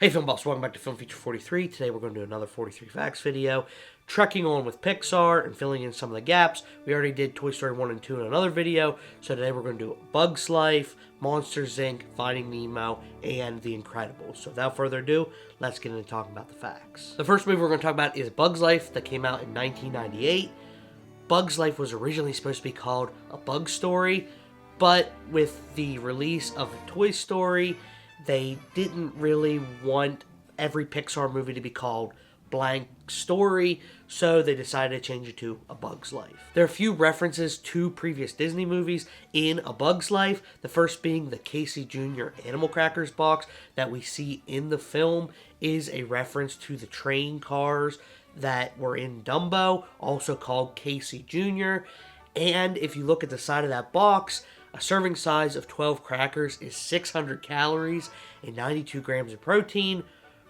Hey Film Buffs, welcome back to Film Feature 43. Today we're going to do another 43 Facts video. Trekking on with Pixar and filling in some of the gaps. We already did Toy Story 1 and 2 in another video, so today we're going to do Bug's Life, Monsters Inc., Finding Nemo, and The Incredibles. So without further ado, let's get into talking about the facts. The first movie we're going to talk about is Bug's Life that came out in 1998. Bug's Life was originally supposed to be called A Bug Story, but with the release of Toy Story, they didn't really want every Pixar movie to be called Blank Story, so they decided to change it to A Bug's Life. There are a few references to previous Disney movies in A Bug's Life, the first being the Casey Jr. Animal Crackers box that we see in the film is a reference to the train cars that were in Dumbo, also called Casey Jr., and if you look at the side of that box, a serving size of 12 crackers is 600 calories and 92 grams of protein,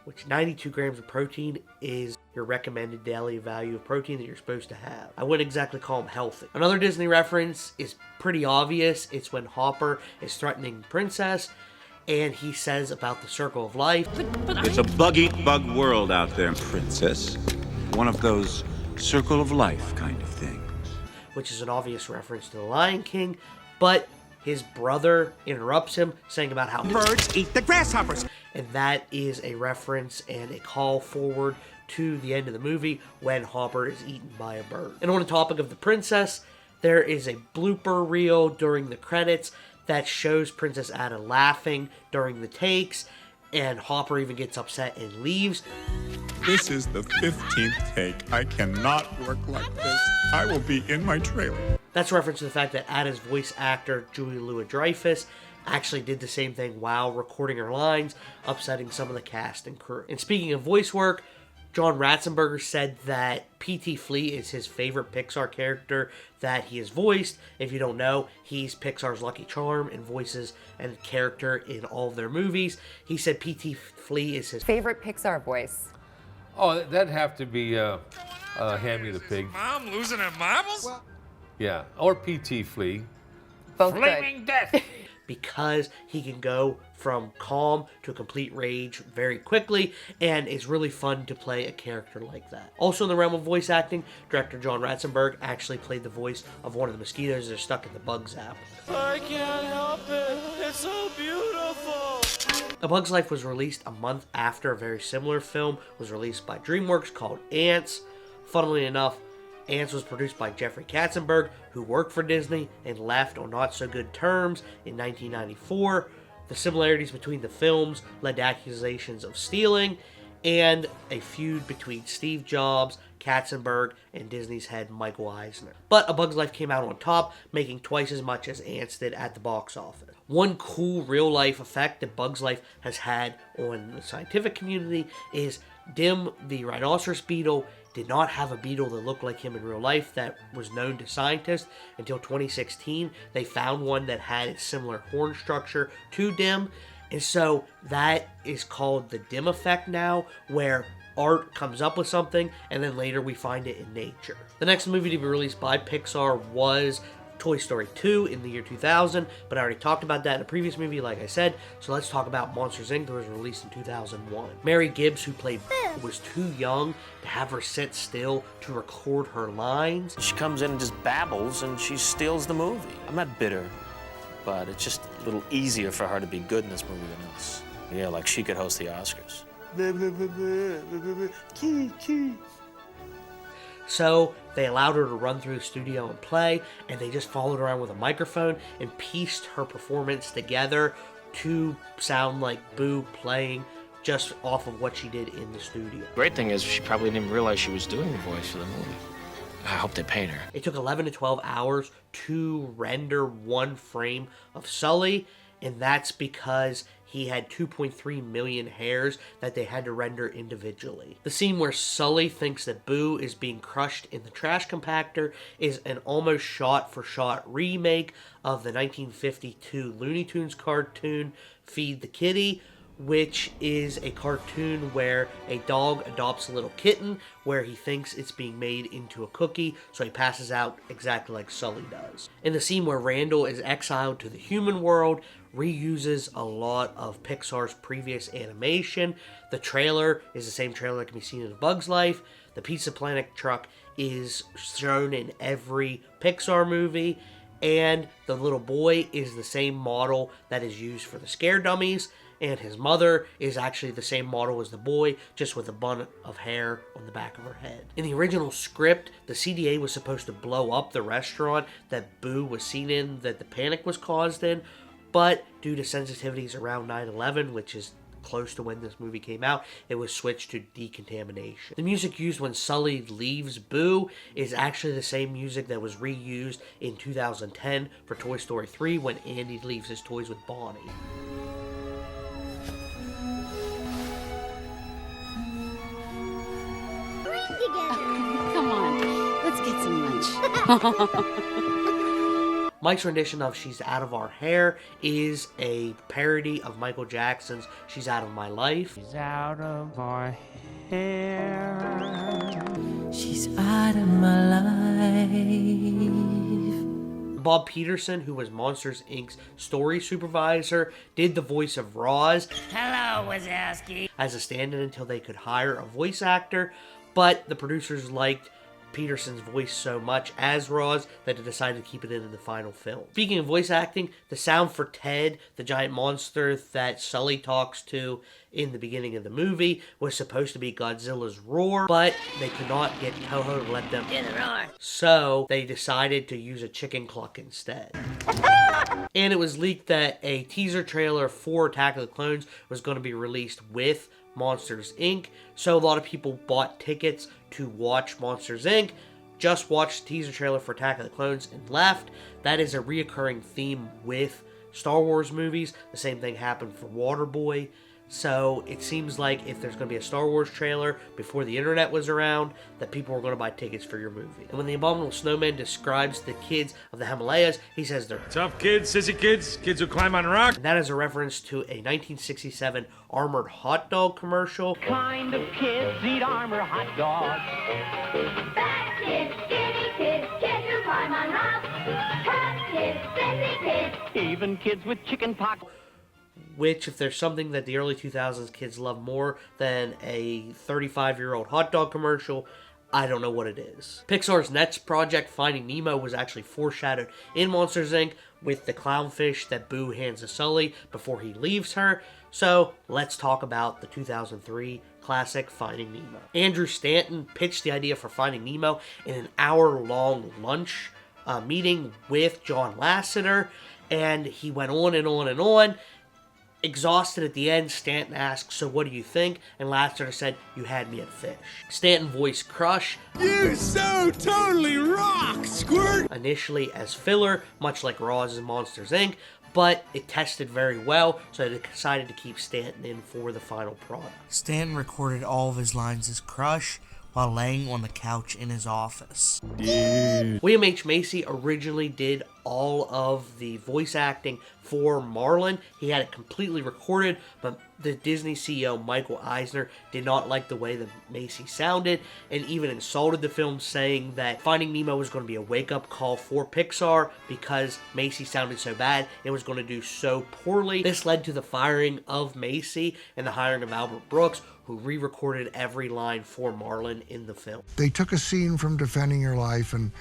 which 92 grams of protein is your recommended daily value of protein that you're supposed to have. I wouldn't exactly call them healthy. Another Disney reference is pretty obvious. It's when Hopper is threatening Princess, and he says about the circle of life. It's a bug-eat-bug world out there, Princess. One of those circle of life kind of things. Which is an obvious reference to The Lion King, but his brother interrupts him, saying about how Birds eat the grasshoppers. And that is a reference and a call forward to the end of the movie when Hopper is eaten by a bird. And on the topic of the princess, there is a blooper reel during the credits that shows Princess Ada laughing during the takes, and Hopper even gets upset and leaves. This is the 15th take. I cannot work like this. I will be in my trailer. That's a reference to the fact that Ada's voice actor, Julia Louis-Dreyfus, actually did the same thing while recording her lines, upsetting some of the cast and crew. And speaking of voice work, John Ratzenberger said that P.T. Flea is his favorite Pixar character that he has voiced. If you don't know, he's Pixar's Lucky Charm and voices and character in all of their movies. He said P.T. Flea is his favorite Pixar voice. Oh, that'd have to be Hammy the Pig. Mom losing her marbles? Yeah, or P.T. Flea. Both Flaming death! Because he can go from calm to complete rage very quickly, and it's really fun to play a character like that. Also in the realm of voice acting, director John Ratzenberg actually played the voice of one of the mosquitoes that are stuck in the bug's apple. I can't help it. It's so beautiful. A Bug's Life was released a month after a very similar film was released by DreamWorks called Ants. Funnily enough, Ants was produced by Jeffrey Katzenberg, who worked for Disney and left on not so good terms in 1994. The similarities between the films led to accusations of stealing and a feud between Steve Jobs, Katzenberg, and Disney's head Michael Eisner. But A Bug's Life came out on top, making twice as much as Ants did at the box office. One cool real-life effect that Bug's Life has had on the scientific community is Dim, the rhinoceros beetle, did not have a beetle that looked like him in real life that was known to scientists until 2016. They found one that had a similar horn structure to Dim, and so that is called the Dim effect now, where art comes up with something and then later we find it in nature. The next movie to be released by Pixar was Toy Story 2 in the year 2000, but I already talked about that in a previous movie, like I said, so let's talk about Monsters Inc. that was released in 2001. Mary Gibbs, who played was too young to have her sit still to record her lines. She comes in and just babbles, and she steals the movie. I'm not bitter, but it's just a little easier for her to be good in this movie than us. Yeah, like she could host the Oscars. So they allowed her to run through the studio and play, and they just followed around with a microphone and pieced her performance together to sound like Boo playing just off of what she did in the studio. Great thing is she probably didn't even realize she was doing the voice for the movie. I hope they paid her. It took 11 to 12 hours to render one frame of Sully, and that's because he had 2.3 million hairs that they had to render individually. The scene where Sully thinks that Boo is being crushed in the trash compactor is an almost shot-for-shot remake of the 1952 Looney Tunes cartoon Feed the Kitty, which is a cartoon where a dog adopts a little kitten where he thinks it's being made into a cookie, so he passes out exactly like Sully does. In the scene where Randall is exiled to the human world, reuses a lot of Pixar's previous animation. The trailer is the same trailer that can be seen in A Bug's Life. The Pizza Planet truck is shown in every Pixar movie, and the little boy is the same model that is used for the scare dummies, and his mother is actually the same model as the boy, just with a bun of hair on the back of her head. In the original script, the CDA was supposed to blow up the restaurant that Boo was seen in, that the panic was caused in, but due to sensitivities around 9/11, which is close to when this movie came out, it was switched to decontamination. The music used when Sully leaves Boo is actually the same music that was reused in 2010 for Toy Story 3 when Andy leaves his toys with Bonnie. Come on, let's get some lunch. Mike's rendition of She's Out of Our Hair is a parody of Michael Jackson's She's Out of My Life. She's out of our hair. She's out of my life. Bob Peterson, who was Monsters, Inc.'s story supervisor, did the voice of Roz. Hello, Wazowski. As a stand-in until they could hire a voice actor, but the producers liked Peterson's voice so much as Roz that they decided to keep it in the final film. Speaking of voice acting, the sound for Ted, the giant monster that Sully talks to in the beginning of the movie, was supposed to be Godzilla's roar, but they could not get Toho to let them in the roar. So they decided to use a chicken cluck instead. And it was leaked that a teaser trailer for Attack of the Clones was going to be released with Monsters, Inc. So a lot of people bought tickets to watch Monsters, Inc., just watched the teaser trailer for Attack of the Clones and left. That is a reoccurring theme with Star Wars movies. The same thing happened for Waterboy. So it seems like if there's going to be a Star Wars trailer before the internet was around, that people were going to buy tickets for your movie. And when the Abominable Snowman describes the kids of the Himalayas, he says they're tough kids, sissy kids, kids who climb on rocks. And that is a reference to a 1967 Armored Hot Dog commercial. Kind of kids eat armor hot dogs. Fat kids, skinny kids, kids who climb on rocks. Tough kids, sissy kids. Even kids with chicken pox. Which, if there's something that the early 2000s kids love more than a 35-year-old hot dog commercial, I don't know what it is. Pixar's next project, Finding Nemo, was actually foreshadowed in Monsters, Inc. with the clownfish that Boo hands to Sully before he leaves her. So, let's talk about the 2003 classic Finding Nemo. Andrew Stanton pitched the idea for Finding Nemo in an hour-long lunch meeting with John Lasseter, and he went on and on and on. Exhausted at the end, Stanton asked, "So what do you think?" And Lasseter said, "You had me at fish." Stanton voiced Crush. You so totally rock, Squirt! Initially as filler, much like Roz's Monsters, Inc., but it tested very well, so they decided to keep Stanton in for the final product. Stanton recorded all of his lines as Crush while laying on the couch in his office. Dude. William H. Macy originally did all of the voice acting for Marlin. He had it completely recorded, but the Disney CEO Michael Eisner did not like the way that Macy sounded and even insulted the film, saying that Finding Nemo was going to be a wake-up call for Pixar because Macy sounded so bad and was going to do so poorly. This led to the firing of Macy and the hiring of Albert Brooks, who re-recorded every line for Marlin in the film. They took a scene from Defending Your Life and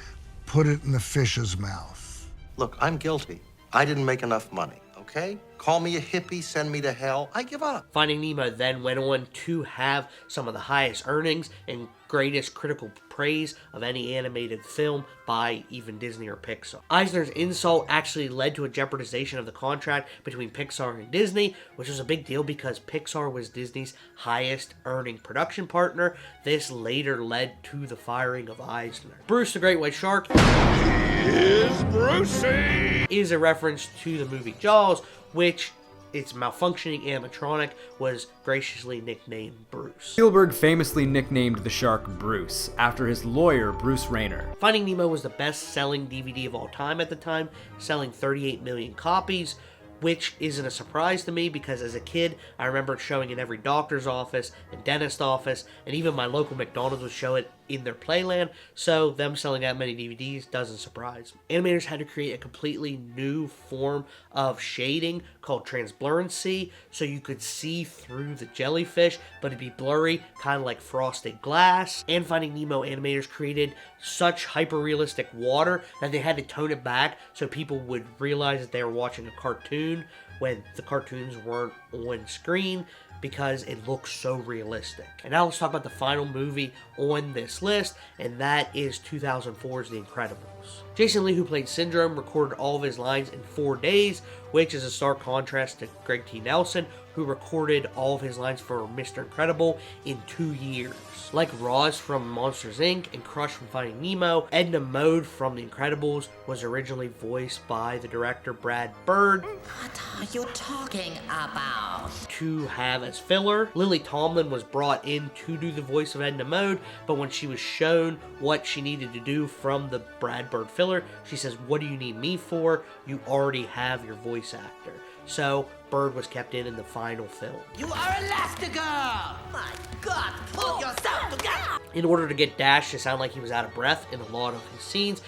put it in the fish's mouth. Look, I'm guilty. I didn't make enough money, okay? Call me a hippie, send me to hell. I give up. Finding Nemo then went on to have some of the highest earnings and greatest critical praise of any animated film by even Disney or Pixar. Eisner's insult actually led to a jeopardization of the contract between Pixar and Disney, which was a big deal because Pixar was Disney's highest earning production partner. This later led to the firing of Eisner. Bruce the Great White Shark Is Brucey! is a reference to the movie Jaws, which its malfunctioning animatronic was graciously nicknamed Bruce. Spielberg famously nicknamed the shark Bruce, after his lawyer, Bruce Rayner. Finding Nemo was the best-selling DVD of all time at the time, selling 38 million copies. which isn't a surprise to me because as a kid, I remember it showing in every doctor's office and dentist office, and even my local McDonald's would show it in their playland, so them selling that many DVDs doesn't surprise me. Animators had to create a completely new form of shading called transparency, so you could see through the jellyfish, but it'd be blurry, kind of like frosted glass. And Finding Nemo animators created such hyper-realistic water that they had to tone it back so people would realize that they were watching a cartoon when the cartoons weren't on screen, because it looks so realistic. And now let's talk about the final movie on this list, and that is 2004's The Incredibles. Jason Lee, who played Syndrome, recorded all of his lines in 4 days, which is a stark contrast to Greg T. Nelson, who recorded all of his lines for Mr. Incredible in 2 years. Like Roz from Monsters, Inc. and Crush from Finding Nemo, Edna Mode from The Incredibles was originally voiced by the director Brad Bird. What are you talking about? To have as filler. Lily Tomlin was brought in to do the voice of Edna Mode, but when she was shown what she needed to do from the Brad Bird filler, she says, "What do you need me for? You already have your voice actor." So Bird was kept in the final film. You are Elastigirl! My God, pull yourself together! In order to get Dash to sound like he was out of breath in a lot of his scenes,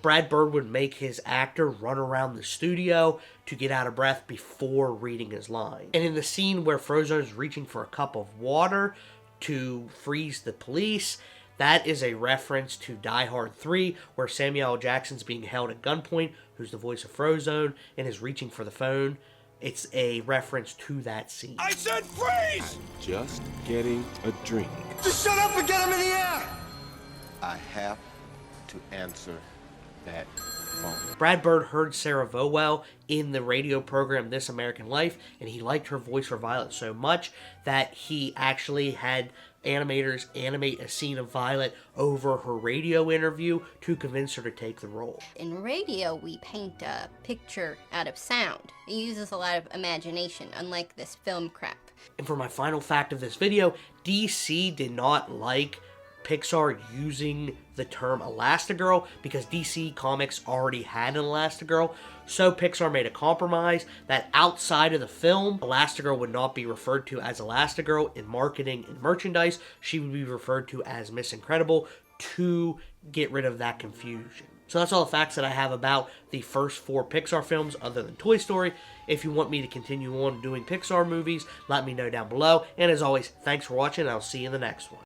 Brad Bird would make his actor run around the studio to get out of breath before reading his line. And in the scene where Frozone is reaching for a cup of water to freeze the police, that is a reference to Die Hard 3, where Samuel L. Jackson's being held at gunpoint, who's the voice of Frozone, and is reaching for the phone. It's a reference to that scene. I said freeze! Just getting a drink. Just shut up and get him in the air! I have to answer that phone. Brad Bird heard Sarah Vowell in the radio program This American Life, and he liked her voice for Violet so much that he actually had animators animate a scene of Violet over her radio interview to convince her to take the role. In radio, we paint a picture out of sound. It uses a lot of imagination, unlike this film crap. And for my final fact of this video, DC did not like Pixar using the term Elastigirl because DC Comics already had an Elastigirl, so Pixar made a compromise that outside of the film, Elastigirl would not be referred to as Elastigirl in marketing and merchandise. She would be referred to as Miss Incredible to get rid of that confusion. So that's all the facts that I have about the first 4 Pixar films other than Toy Story. If you want me to continue on doing Pixar movies, let me know down below. And as always, thanks for watching, and I'll see you in the next one.